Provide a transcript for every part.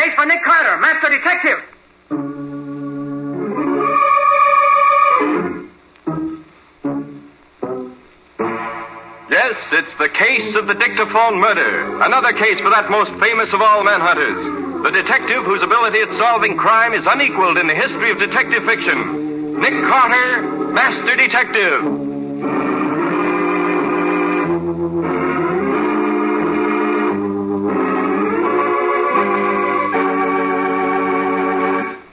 case for Nick Carter, Master Detective. Yes, it's the case of the Dictaphone murder. Another case for that most famous of all manhunters. The detective whose ability at solving crime is unequaled in the history of detective fiction. Nick Carter, Master Detective.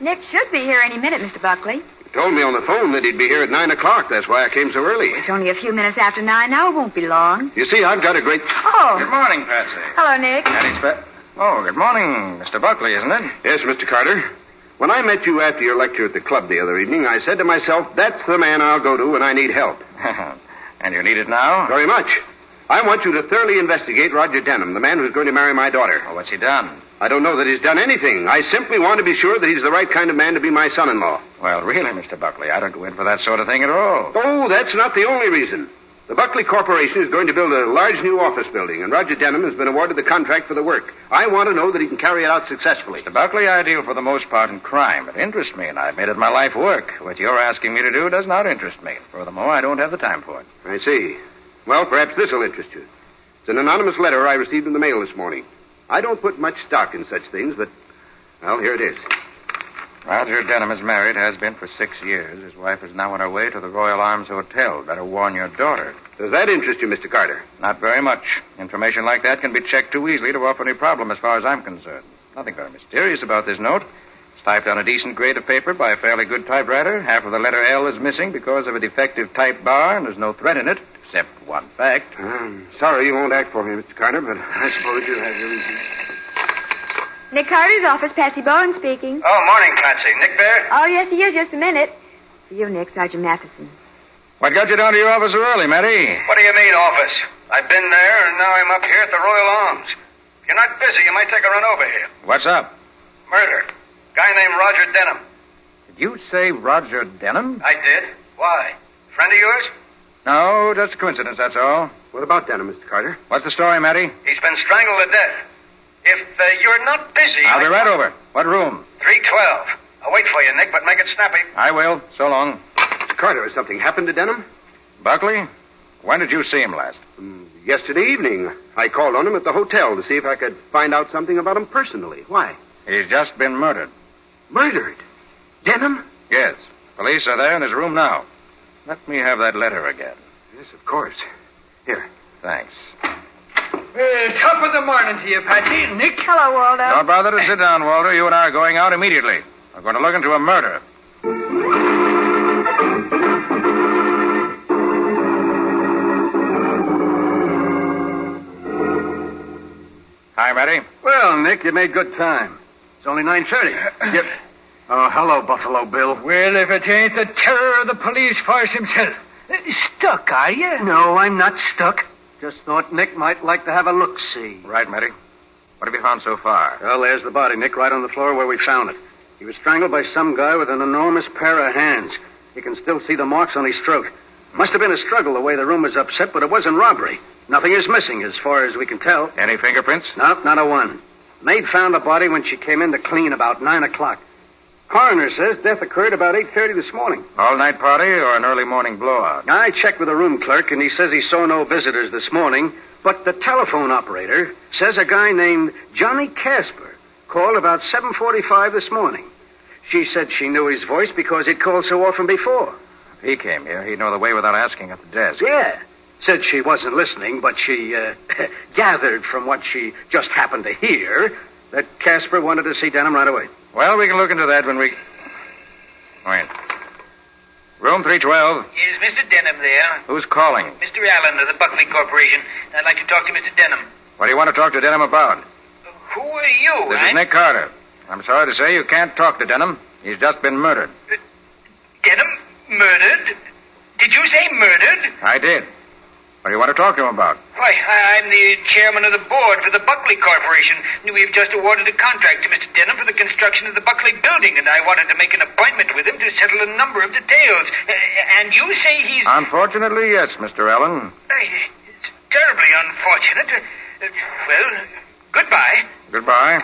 Nick should be here any minute, Mr. Buckley. He told me on the phone that he'd be here at 9 o'clock. That's why I came so early. It's only a few minutes after 9 now. It won't be long. You see, I've got a great... Oh. Good morning, Patsy. Hello, Nick. Oh, good morning, Mr. Buckley, isn't it? Yes, Mr. Carter. When I met you after your lecture at the club the other evening, I said to myself, that's the man I'll go to when I need help. And you need it now? Very much. I want you to thoroughly investigate Roger Denham, the man who's going to marry my daughter. Well, what's he done? I don't know that he's done anything. I simply want to be sure that he's the right kind of man to be my son-in-law. Well, really, Mr. Buckley, I don't go in for that sort of thing at all. Oh, that's not the only reason. The Buckley Corporation is going to build a large new office building, and Roger Denham has been awarded the contract for the work. I want to know that he can carry it out successfully. Mr. Buckley, I deal for the most part in crime. It interests me, and I've made it my life work. What you're asking me to do does not interest me. Furthermore, I don't have the time for it. I see. Well, perhaps this will interest you. It's an anonymous letter I received in the mail this morning. I don't put much stock in such things, but, well, here it is. Roger Denham is married, has been for 6 years. His wife is now on her way to the Royal Arms Hotel. Better warn your daughter. Does that interest you, Mr. Carter? Not very much. Information like that can be checked too easily to offer any problem as far as I'm concerned. Nothing very mysterious about this note. It's typed on a decent grade of paper by a fairly good typewriter. Half of the letter L is missing because of a defective type bar, and there's no threat in it, except one fact. I'm sorry you won't act for me, Mr. Carter, but I suppose you'll have your reasons. Nick Carter's office, Patsy Bowen speaking. Oh, morning, Patsy. Nick there? Oh, yes, he is. Just a minute. For you, Nick, Sergeant Matheson. What got you down to your office so early, Matty? What do you mean, office? I've been there, and now I'm up here at the Royal Arms. If you're not busy, you might take a run over here. What's up? Murder. Guy named Roger Denham. Did you say Roger Denham? I did. Why? Friend of yours? No, just a coincidence, that's all. What about Denham, Mr. Carter? What's the story, Matty? He's been strangled to death. If you're not busy... I'll be right over. What room? 312. I'll wait for you, Nick, but make it snappy. I will. So long. Mr. Carter, has something happened to Denham? Buckley, when did you see him last? Yesterday evening. I called on him at the hotel to see if I could find out something about him personally. Why? He's just been murdered. Murdered? Denham? Yes. Police are there in his room now. Let me have that letter again. Yes, of course. Here. Thanks. Top of the morning to you, Patsy. Nick. Hello, Waldo. Don't bother to sit down, Walter. You and I are going out immediately. We're going to look into a murder. Hi, Matty. Well, Nick, you made good time. It's only 9:30. Yep. Oh, hello, Buffalo Bill. Well, if it ain't the terror of the police force himself. Stuck, are you? No, I'm not stuck. Just thought Nick might like to have a look-see. Right, Matty. What have you found so far? Well, there's the body, Nick, right on the floor where we found it. He was strangled by some guy with an enormous pair of hands. You can still see the marks on his throat. Must have been a struggle the way the room was upset, but it wasn't robbery. Nothing is missing as far as we can tell. Any fingerprints? No, not a one. Maid found the body when she came in to clean about 9 o'clock. Coroner says death occurred about 8:30 this morning. All-night party or an early morning blowout? I checked with the room clerk, and he says he saw no visitors this morning, but the telephone operator says a guy named Johnny Casper called about 7:45 this morning. She said she knew his voice because he'd called so often before. If he came here, he'd know the way without asking at the desk. Yeah. Said she wasn't listening, but she gathered from what she just happened to hear that Casper wanted to see Denham right away. Well, we can look into that when we... Wait. Room 312. Is Mr. Denham there? Who's calling? Mr. Allen of the Buckley Corporation. I'd like to talk to Mr. Denham. What do you want to talk to Denham about? Who are you? This is Nick Carter. I'm sorry to say you can't talk to Denham. He's just been murdered. Denham? Murdered? Did you say murdered? I did. What do you want to talk to him about? Why, I'm the chairman of the board for the Buckley Corporation. We've just awarded a contract to Mr. Denham for the construction of the Buckley building, and I wanted to make an appointment with him to settle a number of details. And you say he's... Unfortunately, yes, Mr. Allen. It's terribly unfortunate. Well, goodbye. Goodbye.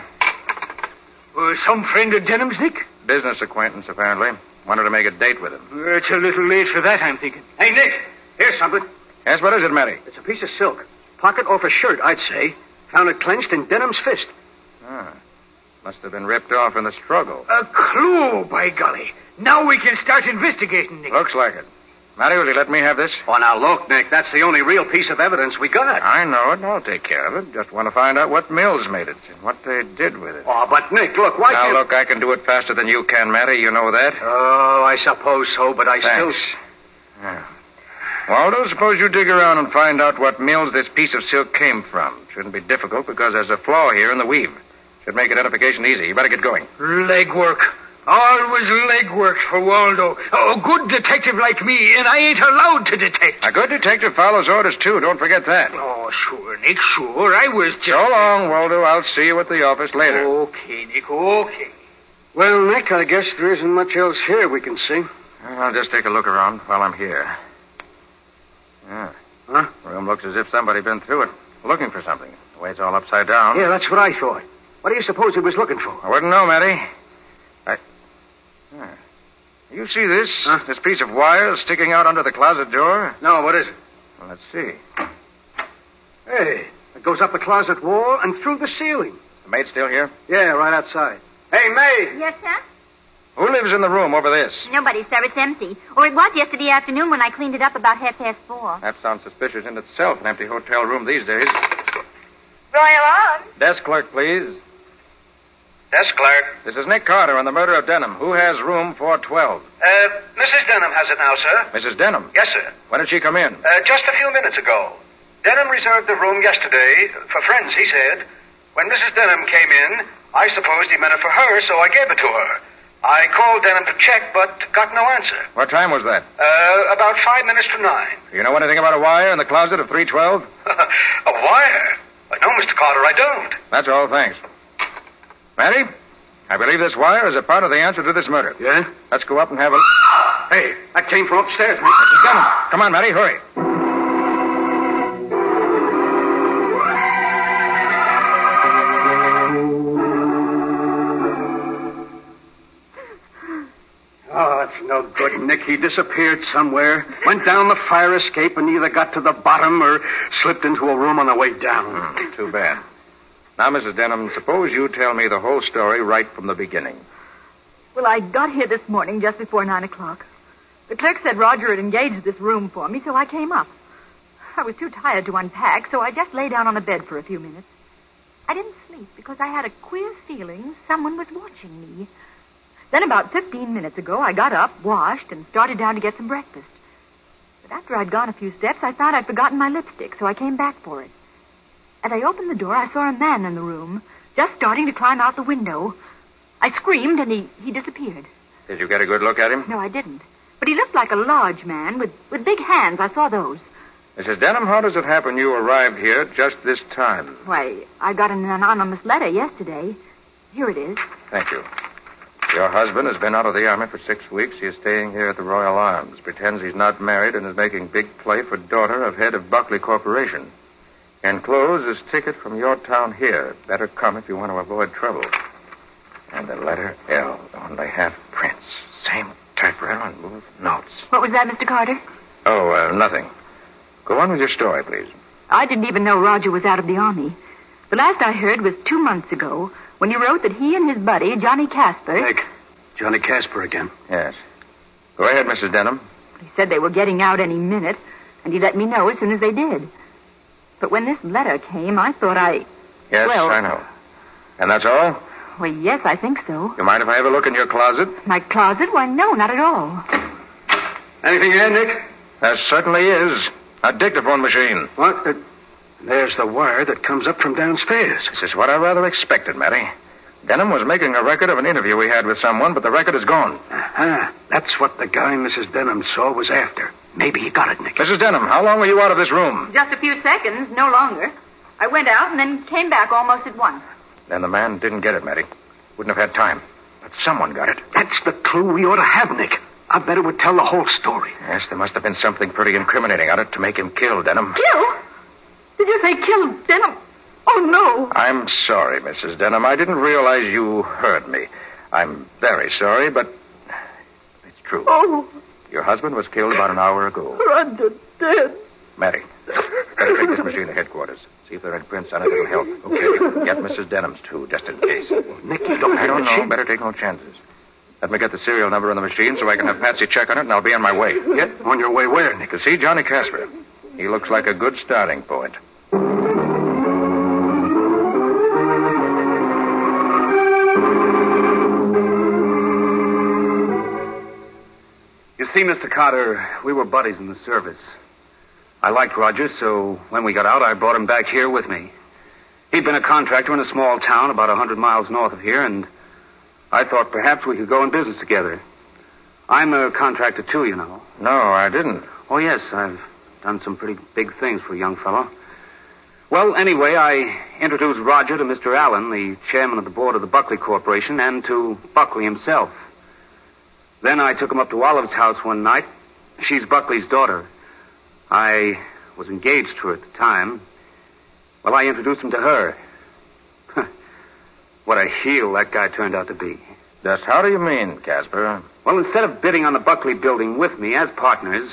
Some friend of Denham's, Nick? Business acquaintance, apparently. Wanted to make a date with him. It's a little late for that, I'm thinking. Hey, Nick, here's something. Yes, what is it, Matty? It's a piece of silk. Pocket off a shirt, I'd say. Found it clenched in Denham's fist. Ah. Must have been ripped off in the struggle. A clue, by golly. Now we can start investigating, Nick. Looks like it. Matty, will you let me have this? Oh, now look, Nick, that's the only real piece of evidence we got. I know it, and I'll take care of it. Just want to find out what Mills made it and what they did with it. Oh, but Nick, look, why Now, can't... look, I can do it faster than you can, Matty. You know that. Oh, I suppose so, but I Thanks. Yeah. Waldo, suppose you dig around and find out what Mills this piece of silk came from. Shouldn't be difficult because there's a flaw here in the weave. Should make identification easy. You better get going. Legwork. Always legwork for Waldo. A good detective like me, and I ain't allowed to detect. A good detective follows orders, too. Don't forget that. Oh, sure, Nick, sure. I was just... So long, Waldo. I'll see you at the office later. Okay, Nick, okay. Well, Nick, I guess there isn't much else here we can see. I'll just take a look around while I'm here. Yeah. Huh? The room looks as if somebody been through it, looking for something. The way it's all upside down. Yeah, that's what I thought. What do you suppose he was looking for? I wouldn't know, Matty. You see this? Huh? This piece of wire sticking out under the closet door? No, what is it? Well, let's see. Hey, it goes up the closet wall and through the ceiling. The maid still here? Yeah, right outside. Hey, maid! Yes, sir? Who lives in the room over this? Nobody, sir. It's empty. Or it was yesterday afternoon when I cleaned it up about 4:30. That sounds suspicious in itself, an empty hotel room these days. Royal Arms? Desk clerk, please. Desk clerk. This is Nick Carter on the murder of Denham. Who has room 412? Mrs. Denham has it now, sir. Mrs. Denham? Yes, sir. When did she come in? Just a few minutes ago. Denham reserved the room yesterday for friends, he said. When Mrs. Denham came in, I supposed he meant it for her, so I gave it to her. I called Denham to check, but got no answer. What time was that? About 5 minutes to 9. Do you know anything about a wire in the closet of 312? A wire? No, Mr. Carter, I don't. That's all, thanks. Matty, I believe this wire is a part of the answer to this murder. Yeah? Let's go up and have a... Hey, that came from upstairs, Nick. Mrs. Denham, come on, Matty, hurry. Oh, it's no good, Nick. He disappeared somewhere, went down the fire escape, and either got to the bottom or slipped into a room on the way down. Too bad. Now, Mrs. Denham, suppose you tell me the whole story right from the beginning. Well, I got here this morning just before 9 o'clock. The clerk said Roger had engaged this room for me, so I came up. I was too tired to unpack, so I just lay down on the bed for a few minutes. I didn't sleep because I had a queer feeling someone was watching me. Then about 15 minutes ago, I got up, washed, and started down to get some breakfast. But after I'd gone a few steps, I found I'd forgotten my lipstick, so I came back for it. As I opened the door, I saw a man in the room, just starting to climb out the window. I screamed, and he disappeared. Did you get a good look at him? No, I didn't. But he looked like a large man with big hands. I saw those. Mrs. Denham, how does it happen you arrived here just this time? Why, I got an anonymous letter yesterday. Here it is. Thank you. Your husband has been out of the Army for 6 weeks. He is staying here at the Royal Arms. Pretends he's not married and is making big play for daughter of head of Buckley Corporation. Enclosed is ticket from your town here. Better come if you want to avoid trouble. And the letter L, only half prints. Same typewriter and both notes. What was that, Mr. Carter? Oh, nothing. Go on with your story, please. I didn't even know Roger was out of the Army. The last I heard was 2 months ago when he wrote that he and his buddy, Johnny Casper... Nick, Johnny Casper again. Yes. Go ahead, Mrs. Denham. He said they were getting out any minute, and he let me know as soon as they did. But when this letter came, I thought Yes, well, I know. And that's all? Well, yes, I think so. You mind if I have a look in your closet? My closet? Why, no, not at all. Anything here, Nick? There certainly is. A dictaphone machine. What? There's the wire that comes up from downstairs. This is what I rather expected, Matty. Denham was making a record of an interview we had with someone, but the record is gone. That's what the guy Mrs. Denham saw was after. Maybe he got it, Nick. Mrs. Denham, how long were you out of this room? Just a few seconds, no longer. I went out and then came back almost at once. Then the man didn't get it, Matty. Wouldn't have had time. But someone got it. That's the clue we ought to have, Nick. I bet it would tell the whole story. Yes, there must have been something pretty incriminating on it to make him kill Denham. Kill? Did you say kill Denham? Oh, no. I'm sorry, Mrs. Denham. I didn't realize you heard me. I'm very sorry, but it's true. Oh, Your husband was killed about an hour ago. Roger, dead. Mary, better take this machine to headquarters. See if there are any prints on it. It'll help. Okay, get Mrs. Denham's, too, just in case. Nick, you don't I don't know. Better take no chances. Let me get the serial number on the machine so I can have Patsy check on it, and I'll be on my way. Get on your way where, Nick? To see Johnny Casper. He looks like a good starting point. You see, Mr. Carter, we were buddies in the service. I liked Roger, so when we got out, I brought him back here with me. He'd been a contractor in a small town about 100 miles north of here, and I thought perhaps we could go in business together. I'm a contractor, too, you know. No, I didn't. Oh, yes, I've done some pretty big things for a young fellow. Well, anyway, I introduced Roger to Mr. Allen, the chairman of the board of the Buckley Corporation, and to Buckley himself. Then I took him up to Olive's house one night. She's Buckley's daughter. I was engaged to her at the time. Well, I introduced him to her. What a heel that guy turned out to be. Just how do you mean, Casper? Well, instead of bidding on the Buckley building with me as partners,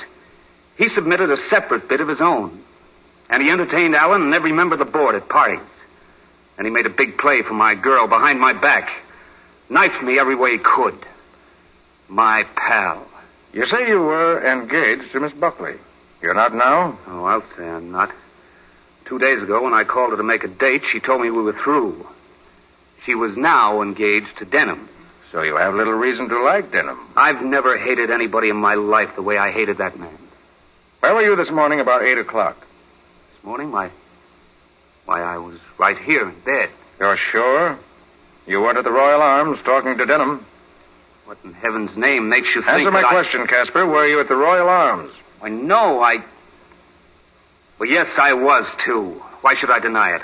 he submitted a separate bid of his own. And he entertained Allen and every member of the board at parties. And he made a big play for my girl behind my back. Knifed me every way he could. My pal. You say you were engaged to Miss Buckley. You're not now? Oh, I'll say I'm not. 2 days ago, when I called her to make a date, she told me we were through. She was now engaged to Denham. So you have little reason to like Denham. I've never hated anybody in my life the way I hated that man. Where were you this morning about 8 o'clock? This morning, why, I was right here in bed. You're sure? You weren't at the Royal Arms talking to Denham? What in heaven's name makes you think Answer my question, Casper. Were you at the Royal Arms? Why, no, Well, yes, I was, too. Why should I deny it?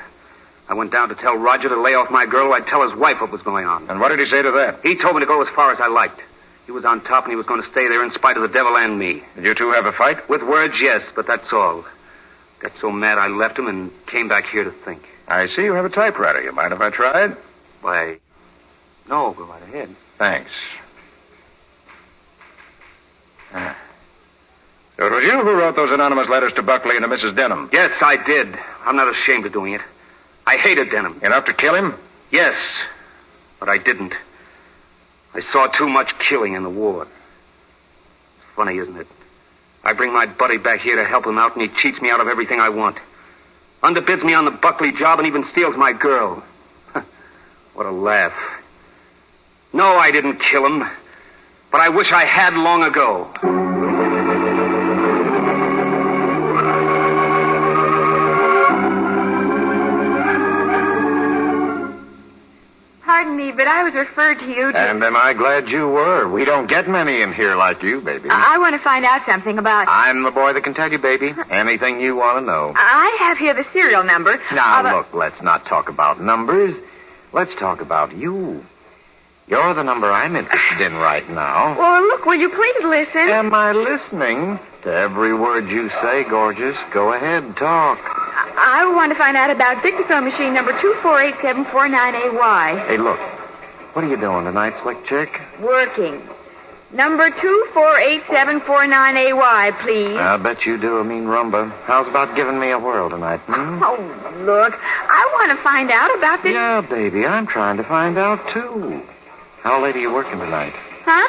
I went down to tell Roger to lay off my girl. I'd tell his wife what was going on. And what did he say to that? He told me to go as far as I liked. He was on top, and he was going to stay there in spite of the devil and me. Did you two have a fight? With words, yes, but that's all. Got so mad I left him and came back here to think. I see you have a typewriter. You mind if I tried? Why, no, go right ahead. Thanks. So it was you who wrote those anonymous letters to Buckley and to Mrs. Denham? Yes, I did. I'm not ashamed of doing it. I hated Denham. Enough to kill him? Yes, but I didn't. I saw too much killing in the war. It's funny, isn't it? I bring my buddy back here to help him out, and he cheats me out of everything I want. Underbids me on the Buckley job and even steals my girl. What a laugh. No, I didn't kill him, but I wish I had long ago. Pardon me, but I was referred to you to... And am I glad you were? We don't get many in here like you, baby. I want to find out something about... I'm the boy that can tell you, baby. Anything you want to know. I have here the serial number. Now, look, let's not talk about numbers. Let's talk about you. You're the number I'm interested in right now. Well, look, will you please listen? Am I listening to every word you say, gorgeous? Go ahead, talk. I want to find out about Dictaphone machine number 248749AY. Hey, look. What are you doing tonight, slick chick? Working. Number 248749AY, please. I bet you do a mean rumba. How's about giving me a whirl tonight, hmm? Oh, look. I want to find out about this... Yeah, baby, I'm trying to find out, too. How late are you working tonight? Huh?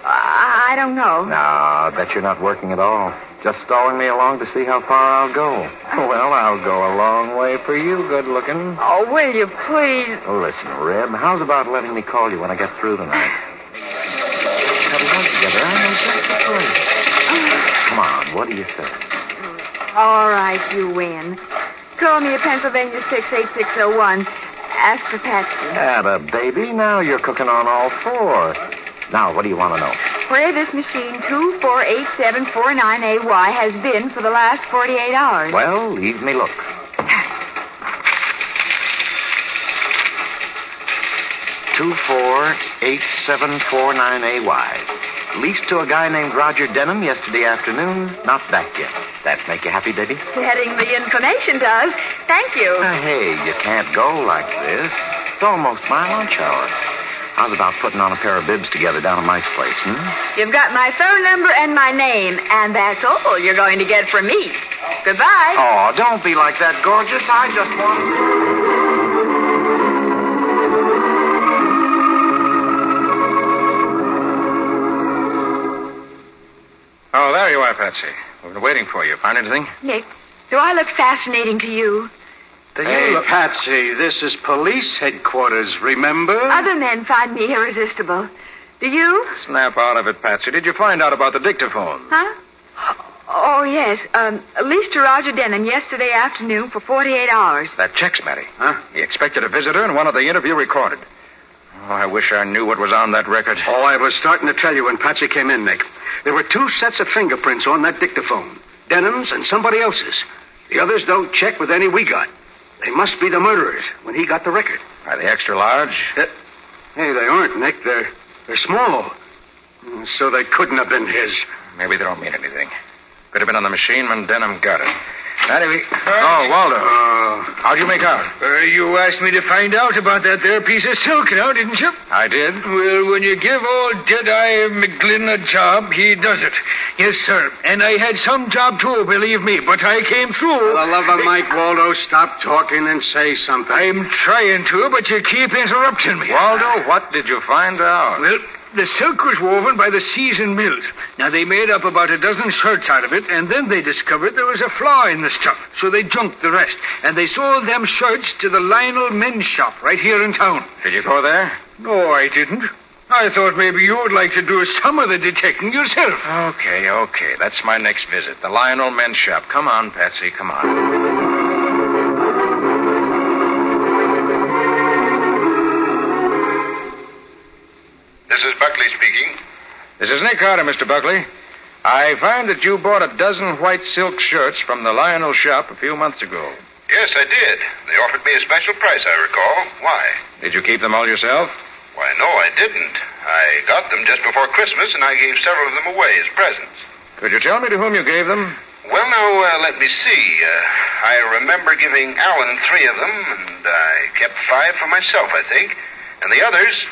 I don't know. No, I bet you're not working at all. Just stalling me along to see how far I'll go. Well, I'll go a long way for you, good-looking. Oh, will you please? Oh, listen, Reb, how's about letting me call you when I get through tonight? Have we done together? I know just the place. Come on, what do you say? All right, you win. Call me at Pennsylvania 68601. Ask for Patsy. Atta, baby, now you're cooking on all four. Now, what do you want to know? Where this machine 248749AY has been for the last 48 hours. Well, leave me look. 248749AY. least to a guy named Roger Denham yesterday afternoon. Not back yet. That make you happy, Debbie? Getting the information does. Thank you. Hey, you can't go like this. It's almost my lunch hour. How's about putting on a pair of bibs together down at Mike's place, You've got my phone number and my name, and that's all you're going to get from me. Goodbye. Oh, don't be like that, gorgeous. I just want... Oh, there you are, Patsy. We've been waiting for you. Find anything? Nick, do I look fascinating to you? Hey, Patsy, this is police headquarters, remember? Other men find me irresistible. Do you? Snap out of it, Patsy. Did you find out about the dictaphone? Huh? Oh, yes. Leased to Roger Denham yesterday afternoon for 48 hours. That checks, Matty. Huh? He expected a visitor and wanted the interview recorded. Oh, I wish I knew what was on that record. Oh, I was starting to tell you when Patsy came in, Nick. There were 2 sets of fingerprints on that dictaphone. Denham's and somebody else's. The others don't check with any we got. They must be the murderers when he got the record. Are they extra large? Hey, they aren't, Nick. They're small. So they couldn't have been his. Maybe they don't mean anything. Could have been on the machine when Denham got it. Anyway, Waldo. How'd you make out? You asked me to find out about that there piece of silk now, didn't you? I did. Well, when you give old Deadeye McGlynn a job, he does it. Yes, sir. And I had some job, too, believe me, but I came through. For the love of Mike, Waldo, stop talking and say something. I'm trying to, but you keep interrupting me. Waldo, what did you find out? Well, the silk was woven by the seasoned mills. Now, they made up about a dozen shirts out of it, and then they discovered there was a flaw in the stuff, so they junked the rest. And they sold them shirts to the Lionel men's shop right here in town. Did you go there? No, I didn't. I thought maybe you would like to do some of the detecting yourself. Okay. That's my next visit. The Lionel men's shop. Come on, Patsy, come on. This is Buckley speaking. This is Nick Carter, Mr. Buckley. I find that you bought a dozen white silk shirts from the Lionel shop a few months ago. Yes, I did. They offered me a special price, I recall. Why? Did you keep them all yourself? Why, no, I didn't. I got them just before Christmas, and I gave several of them away as presents. Could you tell me to whom you gave them? Well, now, let me see. I remember giving Alan 3 of them, and I kept 5 for myself, I think. And the others...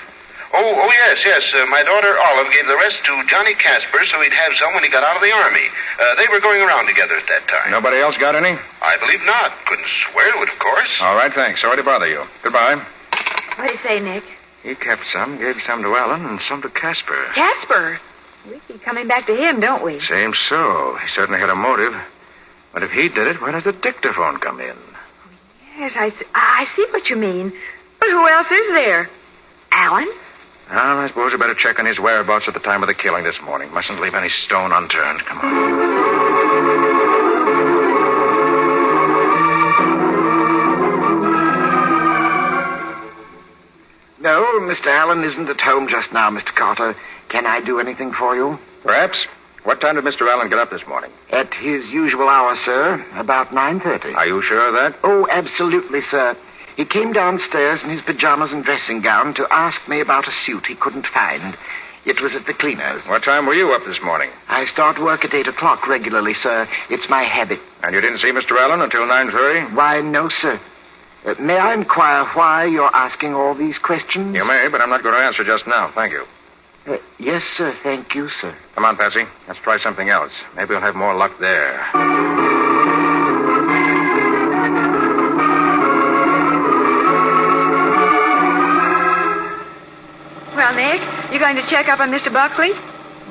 Oh, yes. My daughter Olive gave the rest to Johnny Casper so he'd have some when he got out of the Army. They were going around together at that time. Nobody else got any? I believe not. Couldn't swear to it, of course. All right, thanks. Sorry to bother you. Goodbye. What do you say, Nick? He kept some, gave some to Alan, and some to Casper. Casper? We keep coming back to him, don't we? Seems so. He certainly had a motive. But if he did it, where does the dictaphone come in? Yes, I see what you mean. But who else is there? Alan? Well, I suppose we better check on his whereabouts at the time of the killing this morning. Mustn't leave any stone unturned. Come on. No, Mr. Allen isn't at home just now, Mr. Carter. Can I do anything for you? Perhaps. What time did Mr. Allen get up this morning? At his usual hour, sir. About 9:30. Are you sure of that? Oh, absolutely, sir. He came downstairs in his pajamas and dressing gown to ask me about a suit he couldn't find. It was at the cleaner's. What time were you up this morning? I start work at 8 o'clock regularly, sir. It's my habit. And you didn't see Mr. Allen until 9:30? Why, no, sir. May I inquire why you're asking all these questions? You may, but I'm not going to answer just now. Thank you. Yes, sir. Thank you, sir. Come on, Patsy. Let's try something else. Maybe we'll have more luck there. Well, Nick, you going to check up on Mr. Buckley?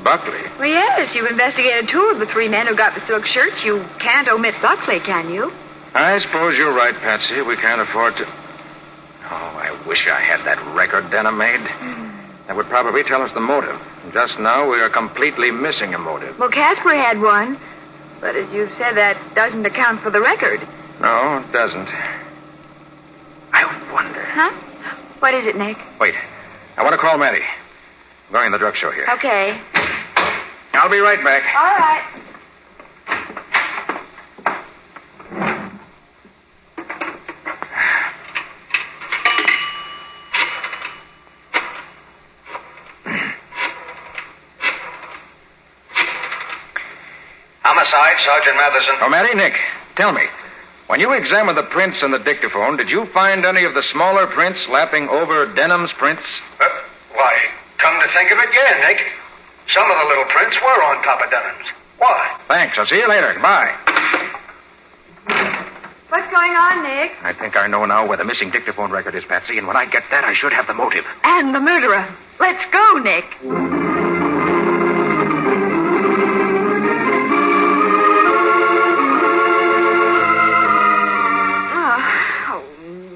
Buckley? Well, yes. You've investigated 2 of the 3 men who got the silk shirts. You can't omit Buckley, can you? I suppose you're right, Patsy. We can't afford to... Oh, I wish I had that record Denham made. That would probably tell us the motive. And just now, we are completely missing a motive. Well, Casper had one. But as you've said, that doesn't account for the record. No, it doesn't. I wonder... Huh? What is it, Nick? Wait. I want to call Matty. I'm going in the drugstore here. Okay. I'll be right back. All right. homicide, Sergeant Matheson. Oh, Matty, Nick, tell me. When you examined the prints in the dictaphone, did you find any of the smaller prints lapping over Denham's prints? Why, come to think of it, yeah, Nick. Some of the little prints were on top of Denham's. Why? Thanks. I'll see you later. Bye. What's going on, Nick? I think I know now where the missing dictaphone record is, Patsy, and when I get that, I should have the motive. And the murderer. Let's go, Nick. Oh,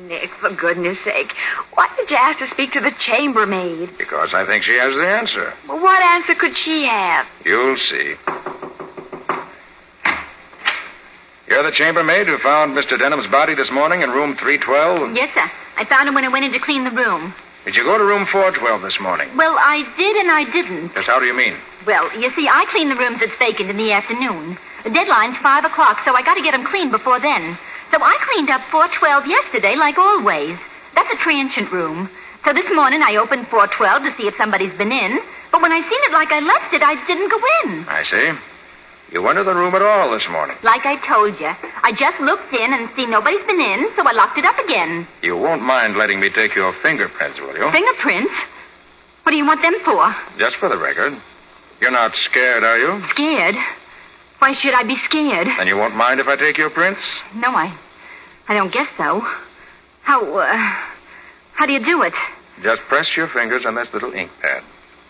Nick, for goodness sake. Why did you ask to speak to the chambermaid? Because I think she has the answer. Well, what answer could she have? You'll see. You're the chambermaid who found Mr. Denham's body this morning in room 312? Yes, sir. I found him when I went in to clean the room. Did you go to room 412 this morning? Well, I did and I didn't. Just how do you mean? Well, you see, I clean the rooms that's vacant in the afternoon. The deadline's 5 o'clock, so I got to get them cleaned before then. So I cleaned up 412 yesterday, like always. That's a transient room. So this morning I opened 412 to see if somebody's been in. But when I seen it like I left it, I didn't go in. I see. You went to the room at all this morning. Like I told you. I just looked in and see nobody's been in, so I locked it up again. You won't mind letting me take your fingerprints, will you? Fingerprints? What do you want them for? Just for the record. You're not scared, are you? Scared? Why should I be scared? And you won't mind if I take your prints? No, I don't guess so. How do you do it? Just press your fingers on this little ink pad.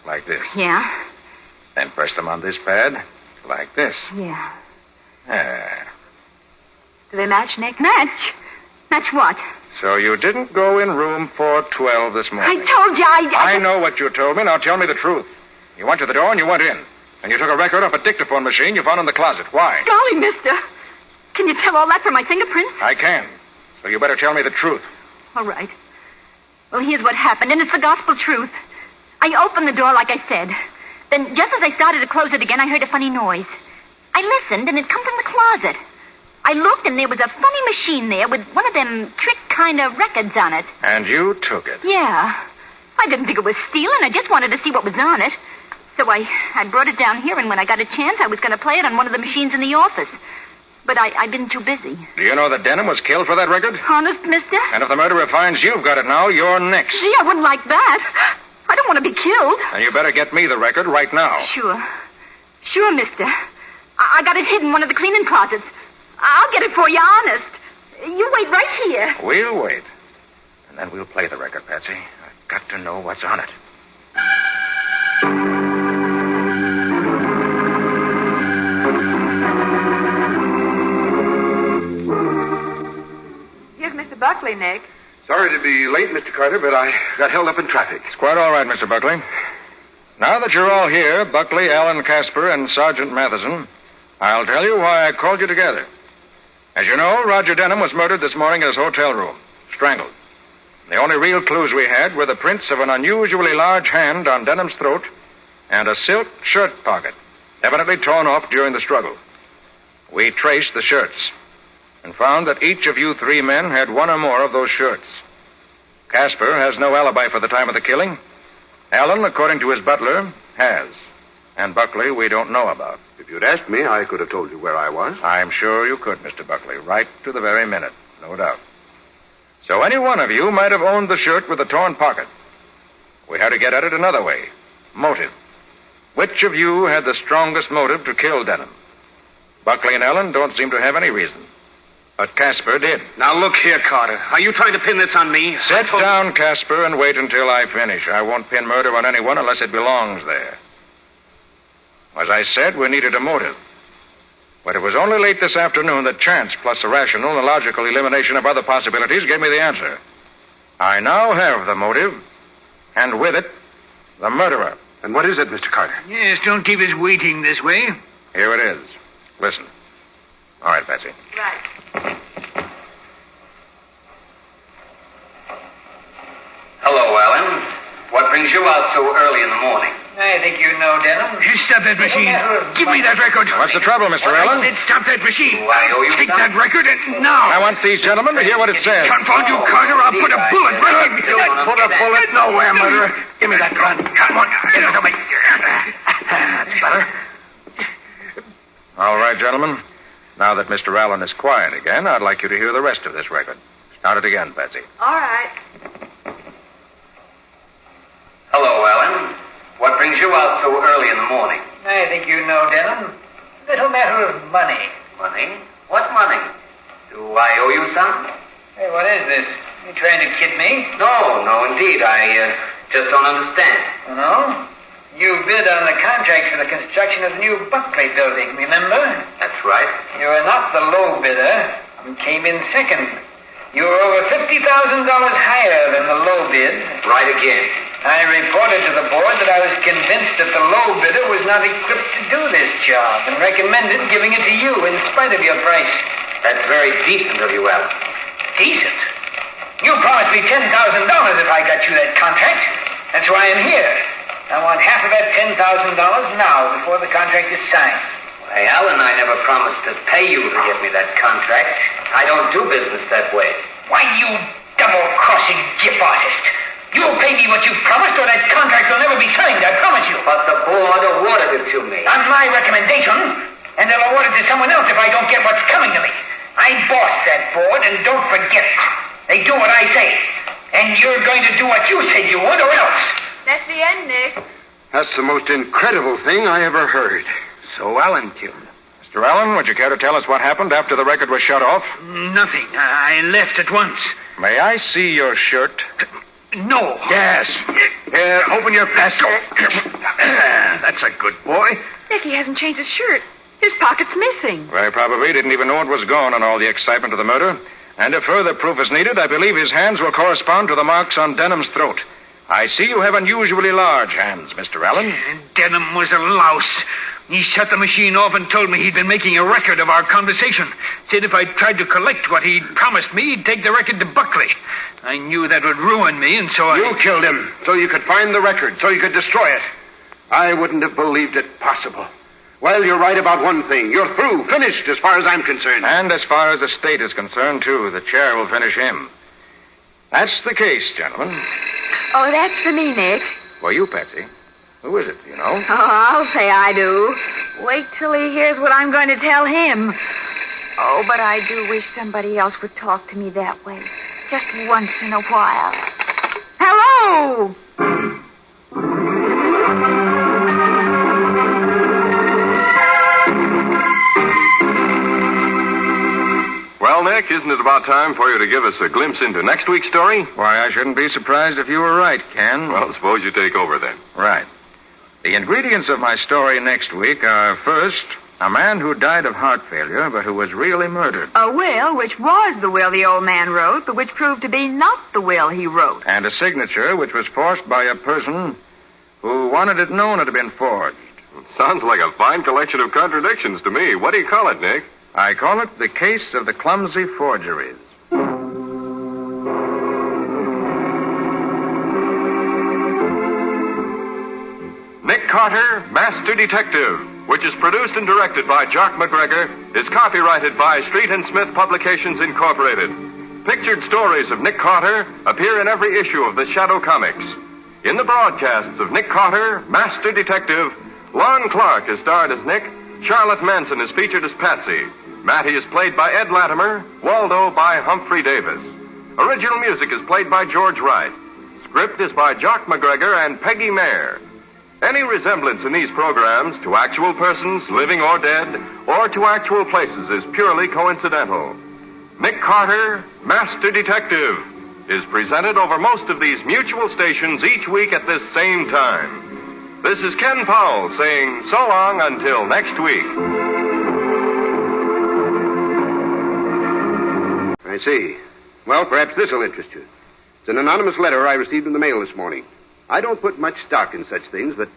Like this. Yeah? Then press them on this pad. Like this. Yeah. There. Do they match, Nick? Match? Match what? So you didn't go in room 412 this morning. I told you I know what you told me. Now tell me the truth. You went to the door and you went in. And you took a record off a dictaphone machine you found in the closet. Why? Golly, mister. Can you tell all that from my fingerprints? I can. So you better tell me the truth. All right. Well, here's what happened, and it's the gospel truth. I opened the door like I said. Then, just as I started to close it again, I heard a funny noise. I listened, and it come from the closet. I looked, and there was a funny machine there with one of them trick kind of records on it. And you took it? Yeah. I didn't think it was stealing. I just wanted to see what was on it. So I brought it down here, and when I got a chance, I was going to play it on one of the machines in the office. But I've been too busy. Do you know that Denham was killed for that record? Honest, mister? And if the murderer finds you've got it now, you're next. Gee, I wouldn't like that. I don't want to be killed. And you better get me the record right now. Sure. Sure, mister. I got it hidden in one of the cleaning closets. I'll get it for you, honest. You wait right here. We'll wait. And then we'll play the record, Patsy. I've got to know what's on it. Here's Mr. Buckley, Nick. Sorry to be late, Mr. Carter, but I got held up in traffic. It's quite all right, Mr. Buckley. Now that you're all here, Buckley, Allen, Casper, and Sergeant Matheson, I'll tell you why I called you together. As you know, Roger Denham was murdered this morning in his hotel room, strangled. The only real clues we had were the prints of an unusually large hand on Denham's throat and a silk shirt pocket, evidently torn off during the struggle. We traced the shirts and found that each of you 3 men had one or more of those shirts. Casper has no alibi for the time of the killing. Allen, according to his butler, has. And Buckley we don't know about. If you'd asked me, I could have told you where I was. I'm sure you could, Mr. Buckley, right to the very minute, no doubt. So any one of you might have owned the shirt with the torn pocket. We had to get at it another way. Motive. Which of you had the strongest motive to kill Denham? Buckley and Allen don't seem to have any reason. But Casper did. Now, look here, Carter. Are you trying to pin this on me? Sit down, Casper, and wait until I finish. I won't pin murder on anyone unless it belongs there. As I said, we needed a motive. But it was only late this afternoon that chance, plus a rational and logical elimination of other possibilities, gave me the answer. I now have the motive, and with it, the murderer. And what is it, Mr. Carter? Yes, don't keep us waiting this way. Here it is. Listen. All right, Patsy. Right. Hello, Allen. What brings you out so early in the morning? I think you know, Denham. Stop that machine. Give me that record. What's the trouble, Mr. I Allen? said stop that machine. I owe you Take some. that record and now. I want these gentlemen to hear what it says. Confound you, Carter. I'll put a bullet right in. You put a bullet nowhere, murderer. Give me that gun. Come on. Get it to me. That's better. All right, gentlemen. Now that Mr. Allen is quiet again, I'd like you to hear the rest of this record. Start it again, Patsy. All right. Hello, Alan. What brings you out so early in the morning? I think you know, Denham. Little matter of money. Money? What money? Do I owe you some? Hey, what is this? You trying to kid me? No, indeed. I just don't understand. Oh, no? You bid on the contract for the construction of the new Buckley building, remember? That's right. You were not the low bidder. You came in second. You were over $50,000 higher than the low bid. Right again. I reported to the board that I was convinced that the low bidder was not equipped to do this job and recommended giving it to you in spite of your price. That's very decent of you, Alan. Decent? You promised me $10,000 if I got you that contract. That's why I'm here. I want half of that $10,000 now before the contract is signed. Hey, Alan, I never promised to pay you to get me that contract. I don't do business that way. Why, you double-crossing gip artist. You'll pay me what you promised or that contract will never be signed, I promise you. But the board awarded it to me. On my recommendation, and they'll award it to someone else if I don't get what's coming to me. I boss that board, and don't forget it. They do what I say. And you're going to do what you said you would, or else. That's the end, Nick. That's the most incredible thing I ever heard. So Alan killed him. Mr. Allen, would you care to tell us what happened after the record was shut off? Nothing. I left at once. May I see your shirt? No. Yes. Here, open your vest. That's a good boy. Nick, he hasn't changed his shirt. His pocket's missing. Very probably didn't even know it was gone on all the excitement of the murder. And if further proof is needed, I believe his hands will correspond to the marks on Denham's throat. I see you have unusually large hands, Mr. Allen. Denham was a louse. He shut the machine off and told me he'd been making a record of our conversation. Said if I tried to collect what he'd promised me, he'd take the record to Buckley. I knew that would ruin me, and so You killed him so you could find the record, so you could destroy it. I wouldn't have believed it possible. Well, you're right about one thing. You're through, finished, as far as I'm concerned. And as far as the state is concerned, too, the chair will finish him. That's the case, gentlemen. Oh, that's for me, Nick. For you, Patsy. Who is it, do you know? Oh, I'll say I do. Wait till he hears what I'm going to tell him. Oh, but I do wish somebody else would talk to me that way. Just once in a while. Hello! Well, Nick, isn't it about time for you to give us a glimpse into next week's story? Why, I shouldn't be surprised if you were right, Ken. Well, suppose you take over then. Right. The ingredients of my story next week are, first, a man who died of heart failure, but who was really murdered. A will, which was the will the old man wrote, but which proved to be not the will he wrote. And a signature which was forced by a person who wanted it known it had been forged. Sounds like a fine collection of contradictions to me. What do you call it, Nick? I call it the case of the clumsy forgeries. Nick Carter, Master Detective, which is produced and directed by Jock McGregor, is copyrighted by Street and Smith Publications, Incorporated. Pictured stories of Nick Carter appear in every issue of the Shadow Comics. In the broadcasts of Nick Carter, Master Detective, Lon Clark is starred as Nick, Charlotte Manson is featured as Patsy, Matty is played by Ed Latimer, Waldo by Humphrey Davis. Original music is played by George Wright. Script is by Jock McGregor and Peggy Mayer. Any resemblance in these programs to actual persons, living or dead, or to actual places is purely coincidental. Nick Carter, Master Detective, is presented over most of these mutual stations each week at this same time. This is Ken Powell saying so long until next week. I see. Well, perhaps this will interest you. It's an anonymous letter I received in the mail this morning. I don't put much stock in such things, but,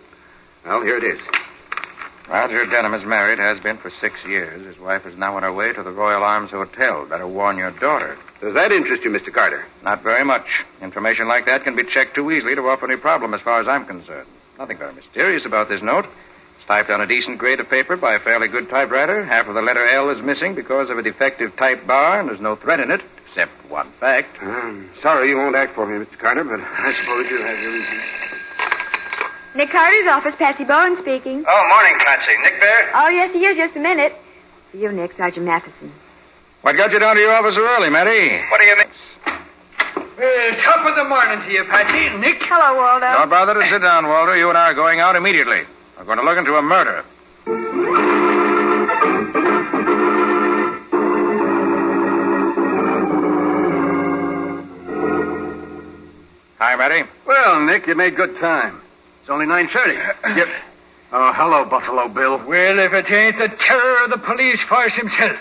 well, here it is. Roger Denham is married, has been for 6 years. His wife is now on her way to the Royal Arms Hotel. Better warn your daughter. Does that interest you, Mr. Carter? Not very much. Information like that can be checked too easily to offer any problem as far as I'm concerned. Nothing very mysterious about this note. It's typed on a decent grade of paper by a fairly good typewriter. Half of the letter L is missing because of a defective type bar, and there's no thread in it, except one fact. I'm sorry you won't act for me, Mr. Carter, but I suppose you have your reasons. Nick Carter's office, Patsy Bowen speaking. Oh, morning, Patsy. Nick there? Oh, yes, he is. Just a minute. For you, Nick, Sergeant Matheson. What got you down to your office so early, Matty? What do you mean? Well, top of the morning to you, Patsy. Nick. Hello, Waldo. Don't bother to sit down, Walter. You and I are going out immediately. We're going to look into a murder. Hi, Matty. Well, Nick, you made good time. It's only 9:30. Yep. Oh, hello, Buffalo Bill. Well, if it ain't the terror of the police force himself.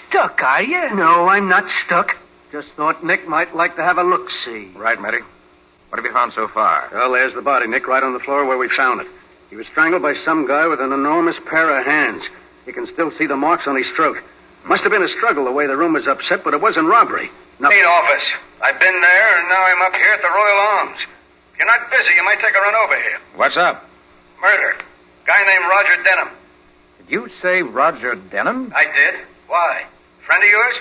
Stuck, are you? No, I'm not stuck. Just thought Nick might like to have a look-see. Right, Matty. What have you found so far? Well, there's the body, Nick, right on the floor where we found it. He was strangled by some guy with an enormous pair of hands. You can still see the marks on his throat. Must have been a struggle the way the room was upset, but it wasn't robbery. No. Main office. I've been there, and now I'm up here at the Royal Arms. If you're not busy, you might take a run over here. What's up? Murder. Guy named Roger Denham. Did you say Roger Denham? I did. Why? Friend of yours?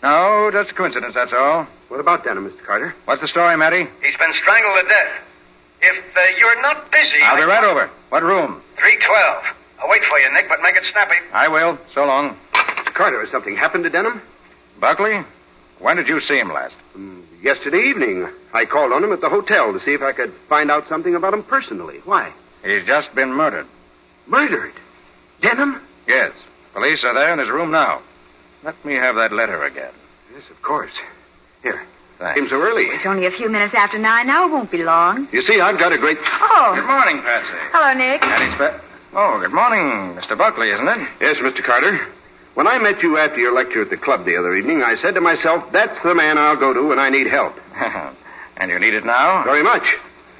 No, just a coincidence, that's all. What about Denham, Mr. Carter? What's the story, Matty? He's been strangled to death. If you're not busy... I'll be right over. What room? 312. I'll wait for you, Nick, but make it snappy. I will. So long. Mr. Carter, has something happened to Denham? Buckley, when did you see him last? Yesterday evening. I called on him at the hotel to see if I could find out something about him personally. Why? He's just been murdered. Murdered? Denham? Yes. Police are there in his room now. Let me have that letter again. Yes, of course. Here. Thanks. Came so early. It's only a few minutes after 9 now. It won't be long. You see, I've got a great... Good Oh. morning, Patsy. Hello, Nick. Oh, good morning, Mr. Buckley, isn't it? Yes, Mr. Carter. When I met you after your lecture at the club the other evening, I said to myself, that's the man I'll go to when I need help. And you need it now? Very much.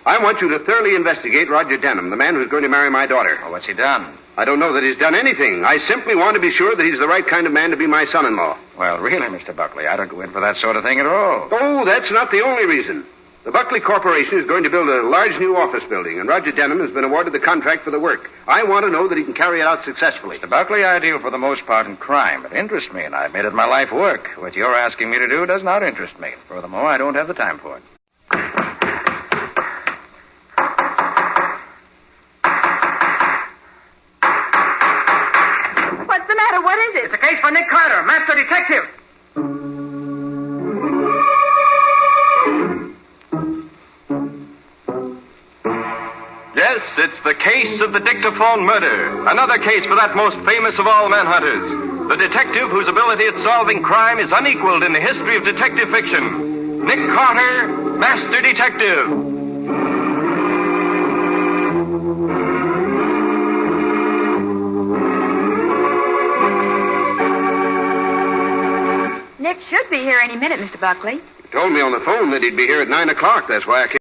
I want you to thoroughly investigate Roger Denham, the man who's going to marry my daughter. Oh, what's he done? I don't know that he's done anything. I simply want to be sure that he's the right kind of man to be my son-in-law. Well, really, Mr. Buckley, I don't go in for that sort of thing at all. Oh, that's not the only reason. The Buckley Corporation is going to build a large new office building, and Roger Denham has been awarded the contract for the work. I want to know that he can carry it out successfully. Mr. Buckley, I deal for the most part in crime. It interests me, and I've made it my life work. What you're asking me to do does not interest me. Furthermore, I don't have the time for it. What's the matter? What is it? It's a case for Nick Carter, master detective. Yes, it's the case of the Dictaphone murder. Another case for that most famous of all manhunters. The detective whose ability at solving crime is unequaled in the history of detective fiction. Nick Carter, Master Detective. Nick should be here any minute, Mr. Buckley. He told me on the phone that he'd be here at 9 o'clock. That's why I came.